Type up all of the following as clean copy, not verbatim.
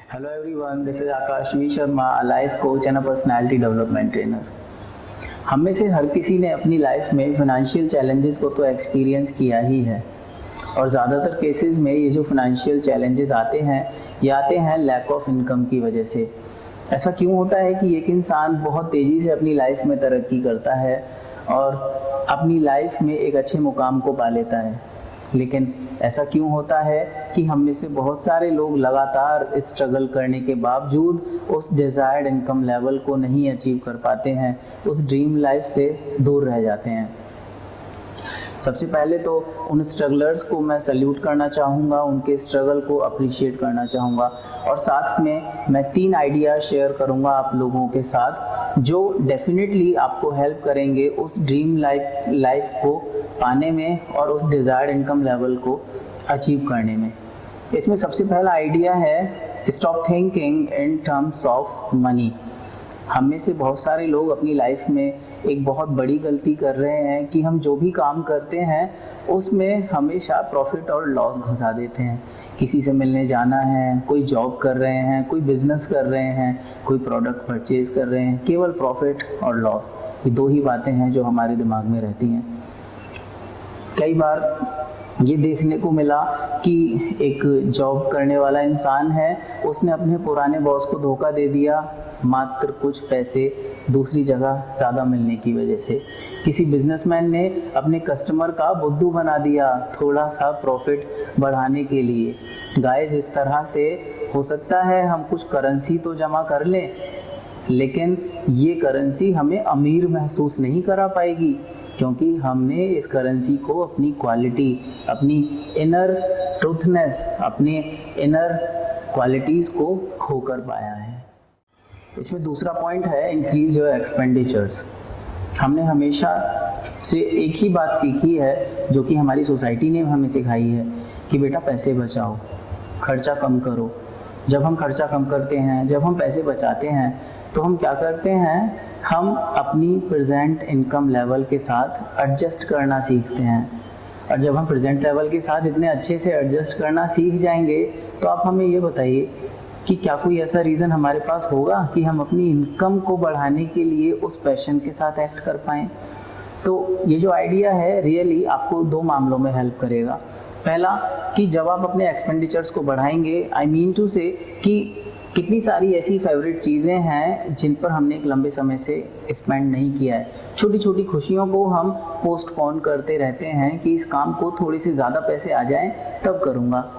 Hello everyone, this is Akash V Sharma, a life coach and a personality development trainer। हम में से हर किसी ने अपनी लाइफ में फाइनेंशियल चैलेंजेस को तो एक्सपीरियंस किया ही है और ज़्यादातर केसेस में ये जो फाइनेंशियल चैलेंजेस आते हैं ये आते हैं लैक ऑफ इनकम की वजह से। ऐसा क्यों होता है कि एक इंसान बहुत तेज़ी से अपनी लाइफ में तरक्की करता है और अपनी लाइफ में एक अच्छे मुकाम को पा लेता है, लेकिन ऐसा क्यों होता है कि हम में से बहुत सारे लोग लगातार स्ट्रगल करने के बावजूद उस डिज़ायर्ड इनकम लेवल को नहीं अचीव कर पाते हैं, उस ड्रीम लाइफ से दूर रह जाते हैं। सबसे पहले तो उन स्ट्रगलर्स को मैं सल्यूट करना चाहूँगा, उनके स्ट्रगल को अप्रिशिएट करना चाहूँगा और साथ में मैं 3 आइडिया शेयर करूँगा आप लोगों के साथ जो डेफिनेटली आपको हेल्प करेंगे उस ड्रीम लाइफ को पाने में और उस डिज़ायर्ड इनकम लेवल को अचीव करने में। इसमें सबसे पहला आइडिया है stop thinking in terms of money. हम में से बहुत सारे लोग अपनी लाइफ में एक बहुत बड़ी गलती कर रहे हैं कि हम जो भी काम करते हैं उसमें हमेशा प्रॉफिट और लॉस घुसा देते हैं। किसी से मिलने जाना है, कोई जॉब कर रहे हैं, कोई बिजनेस कर रहे हैं, कोई प्रोडक्ट परचेज कर रहे हैं, केवल प्रॉफिट और लॉस, ये 2 ही बातें हैं जो हमारे दिमाग में रहती हैं। कई बार ये देखने को मिला कि एक जॉब करने वाला इंसान है, उसने अपने पुराने बॉस को धोखा दे दिया मात्र कुछ पैसे दूसरी जगह ज़्यादा मिलने की वजह से। किसी बिजनेसमैन ने अपने कस्टमर का बुद्धू बना दिया थोड़ा सा प्रॉफिट बढ़ाने के लिए। गाइस, इस तरह से हो सकता है हम कुछ करेंसी तो जमा कर लें, लेकिन ये करेंसी हमें अमीर महसूस नहीं करा पाएगी क्योंकि हमने इस करेंसी को अपनी क्वालिटी, अपनी इनर ट्रूथनेस, अपने इनर क्वालिटीज़ को खोकर पाया है। इसमें दूसरा पॉइंट है इंक्रीज योर एक्सपेंडिचर्स। हमने हमेशा से एक ही बात सीखी है जो कि हमारी सोसाइटी ने हमें सिखाई है कि बेटा पैसे बचाओ, खर्चा कम करो। जब हम खर्चा कम करते हैं, जब हम पैसे बचाते हैं तो हम क्या करते हैं, हम अपनी प्रेजेंट इनकम लेवल के साथ एडजस्ट करना सीखते हैं। और जब हम प्रेजेंट लेवल के साथ इतने अच्छे से एडजस्ट करना सीख जाएंगे तो आप हमें ये बताइए कि क्या कोई ऐसा रीज़न हमारे पास होगा कि हम अपनी इनकम को बढ़ाने के लिए उस पैशन के साथ एक्ट कर पाएँ। तो ये जो आइडिया है रियली आपको 2 मामलों में हेल्प करेगा। पहला कि जब आप अपने एक्सपेंडिचर्स को बढ़ाएंगे, आई मीन टू से कि कितनी सारी ऐसी फेवरेट चीज़ें हैं जिन पर हमने एक लंबे समय से स्पेंड नहीं किया है। छोटी छोटी खुशियों को हम पोस्टपोन करते रहते हैं कि इस काम को थोड़े से ज़्यादा पैसे आ जाएं तब करूँगा।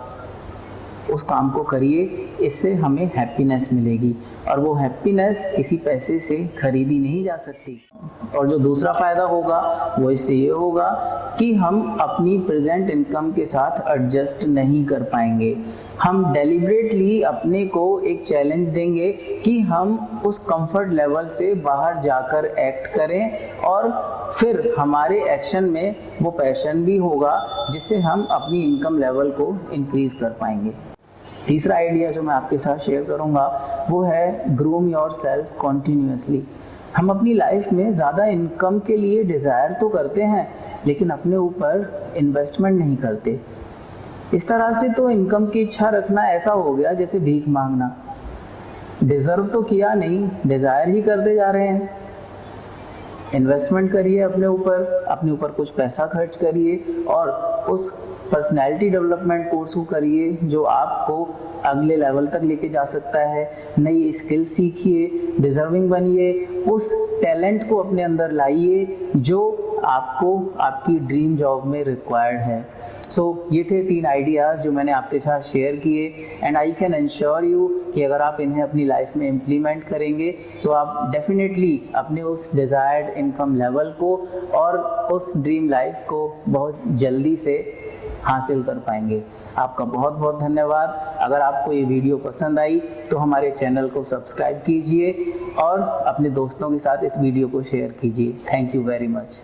उस काम को करिए, इससे हमें हैप्पीनेस मिलेगी और वो हैप्पीनेस किसी पैसे से खरीदी नहीं जा सकती। और जो दूसरा फ़ायदा होगा वो इससे ये होगा कि हम अपनी प्रेजेंट इनकम के साथ एडजस्ट नहीं कर पाएंगे। हम डेलिब्रेटली अपने को एक चैलेंज देंगे कि हम उस कंफर्ट लेवल से बाहर जाकर एक्ट करें और फिर हमारे एक्शन में वो पैशन भी होगा जिससे हम अपनी इनकम लेवल को इंक्रीज कर पाएंगे। तीसरा आइडिया जो मैं आपके साथ शेयर करूंगा वो है ग्रूम योर सेल्फ कॉन्टिन्यूसली। हम अपनी लाइफ में ज़्यादा इनकम के लिए डिज़ायर तो करते हैं लेकिन अपने ऊपर इन्वेस्टमेंट नहीं करते। इस तरह से तो इनकम की इच्छा रखना ऐसा हो गया जैसे भीख मांगना। डिज़र्व तो किया नहीं, डिज़ायर ही करते जा रहे हैं। इन्वेस्टमेंट करिए अपने ऊपर कुछ पैसा खर्च करिए और उस पर्सनैलिटी डेवलपमेंट कोर्स को करिए जो आपको अगले लेवल तक लेके जा सकता है। नई स्किल सीखिए, डिजर्विंग बनिए, उस टैलेंट को अपने अंदर लाइए जो आपको आपकी ड्रीम जॉब में रिक्वायर्ड है। ये थे 3 आइडियाज़ जो मैंने आपके साथ शेयर किए and I can ensure you कि अगर आप इन्हें अपनी लाइफ में इम्प्लीमेंट करेंगे तो आप डेफिनेटली अपने उस डिज़ायर्ड इनकम लेवल को और उस ड्रीम लाइफ को बहुत जल्दी से हासिल कर पाएंगे। आपका बहुत बहुत धन्यवाद। अगर आपको ये वीडियो पसंद आई तो हमारे चैनल को सब्सक्राइब कीजिए और अपने दोस्तों के साथ इस वीडियो को शेयर कीजिए। Thank you very much.